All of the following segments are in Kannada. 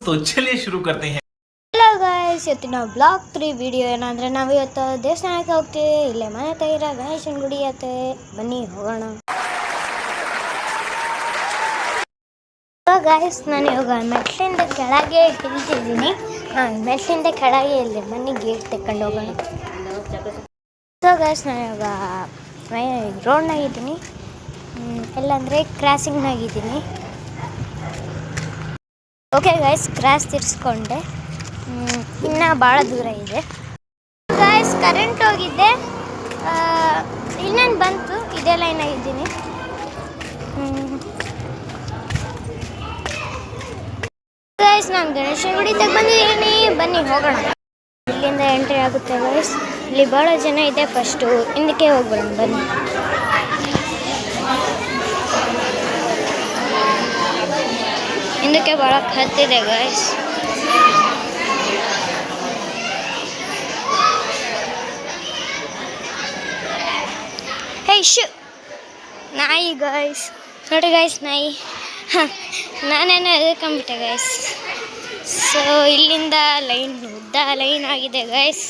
तो चलिए शुरू करते हैं। ಹಲೋ ಗಾಯ್ಸ್, ಇವತ್ತಿನ ಬ್ಲಾಗ್ 3 ವಿಡಿಯೋ ಏನಂದರೆ ನಾವು ಇವತ್ತು ದೇವಸ್ಥಾನಕ್ಕೆ ಹೋಗ್ತೀವಿ. ಇಲ್ಲೇ ಮನೆ ತಗಿರ ಗಣೇಶನ ಗುಡಿ ಐತೆ, ಬನ್ನಿ ಹೋಗೋಣ. ಗಾಯ್ಸ್, ನಾನು ಇವಾಗ ಮೆಟ್ಲಿಂದ ಕೆಳಗೆ ಇಳಿತಿದ್ದೀನಿ. ಮೆಟ್ಲಿಂದ ಕೆಳಗೆ ಇಲ್ಲಿ ಬನ್ನಿ ಗೇಟ್ ತೆಕ್ಕೊಂಡು ಹೋಗೋಣ. ಸೊ ಗಾಯ್ಸ್, ನಾನು ಇವಾಗ ರೋಡ್ನಾಗಿದ್ದೀನಿ, ಎಲ್ಲಂದರೆ ಕ್ರಾಸಿಂಗ್ನಾಗಿದ್ದೀನಿ. ಓಕೆ ಗಾಯ್ಸ್, ಕ್ರಾಸ್ ತಿರ್ಸ್ಕೊಂಡೆ, ಇನ್ನು ಭಾಳ ದೂರ ಇದೆ. ಗಾಯ್ಸ್, ಕರೆಂಟ್ ಹೋಗಿದ್ದೆ, ಇನ್ನೇನು ಬಂತು, ಇದೇ ಲೈನಾಗಿದ್ದೀನಿ. ಗಾಯ್ಸ್, ನಾನು ಗಣೇಶ ಗುಡಿ ತಗ ಬಂದಿದ್ದೀನಿ, ಬನ್ನಿ ಹೋಗೋಣ. ಇಲ್ಲಿಂದ ಎಂಟ್ರಿ ಆಗುತ್ತೆ ಗಾಯ್ಸ್. ಇಲ್ಲಿ ಭಾಳ ಜನ ಇದೆ, ಫಸ್ಟು ಹಿಂದಕ್ಕೆ ಹೋಗ್ಬಿಡೋಣ ಬನ್ನಿ. ಹಿಂದಕ್ಕೆ ಭಾಳ ಹತ್ತಿದೆ ಗಾಯ್ಸ್. ಶು ನಾಯಿ ಗಾಯ್ಸ್, ನೋಡಿ ಗಾಯ್ಸ್, ನಾಯಿ. ನಾನೇನೋ ಎದುರ್ಕೊಂಡ್ಬಿಟ್ಟೆ ಗಾಯ್ಸ್. ಸೊ ಇಲ್ಲಿಂದ ಲೈನ್ ಉದ್ದ ಲೈನ್ ಆಗಿದೆ ಗಾಯ್ಸ್.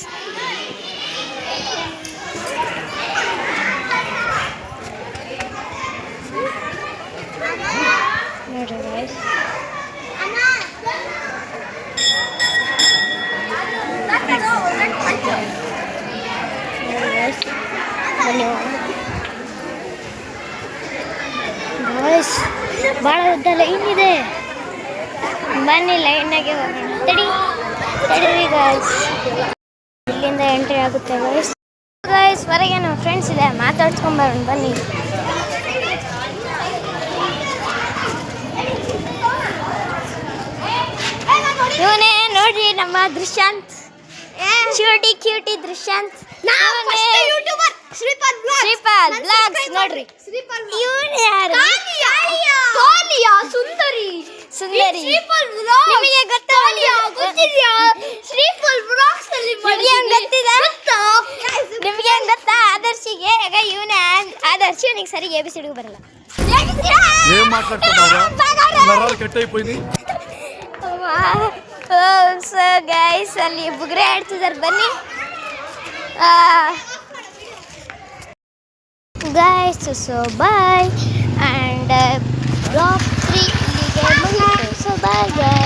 ನೋಡಿ ಗಾಯ್ಸ್, ಬನ್ನಿ ಗಾಯ್ಸ್, ಭಾಳ ಉದ್ದ ಲೈನ್ ಇದೆ, ಬನ್ನಿ ಲೈನಾಗೆ ಹೋಗೋಣ. ತಡೀರಿ ಗಾಯ್ಸ್, ಇಲ್ಲಿಂದ ಎಂಟ್ರಿ ಆಗುತ್ತೆ ಗಾಯ್ಸ್. ಗಾಯ್ಸ್, ಹೊರಗೆ ನಮ್ಮ ಫ್ರೆಂಡ್ಸ್ ಇದೆ, ಮಾತಾಡ್ಸ್ಕೊಂಬರೋಣ ಬನ್ನಿ. ಇವನೇ ನೋಡ್ರಿ, ನಮ್ಮ ದೃಶ್ಯಾಂತ್, ಕ್ಯೂಟಿ ದೃಶ್ಯಾಂತ್. ಶ್ರೀಪಾಲ್ ಬ್ಲಾಗ್ಸ್ ನೋಡ್ರಿ. ಇವನು ಯಾರು? ಸುಂದರಿ. ನಿಮಗೆ ಗೊತ್ತಾ? ನಿಮಗೆ ಗೊತ್ತಾ ಆದರ್ಶಿಗೆ? ಇವನೇ ಆದರ್ಶಿ, ಇವನಿಗೆ ಸರಿ ABCD ಬರಲ್ಲ. ಸೊ ಗೈಸ್, ಅಲ್ಲಿ ಬುಗ್ರೆ ಆಡ್ತಿದ್ದಾರೆ, ಬನ್ನಿ guys. So bye, and blog 3 ಇಲ್ಲಿಗೆ ಮುಗಿತು. So bye guys.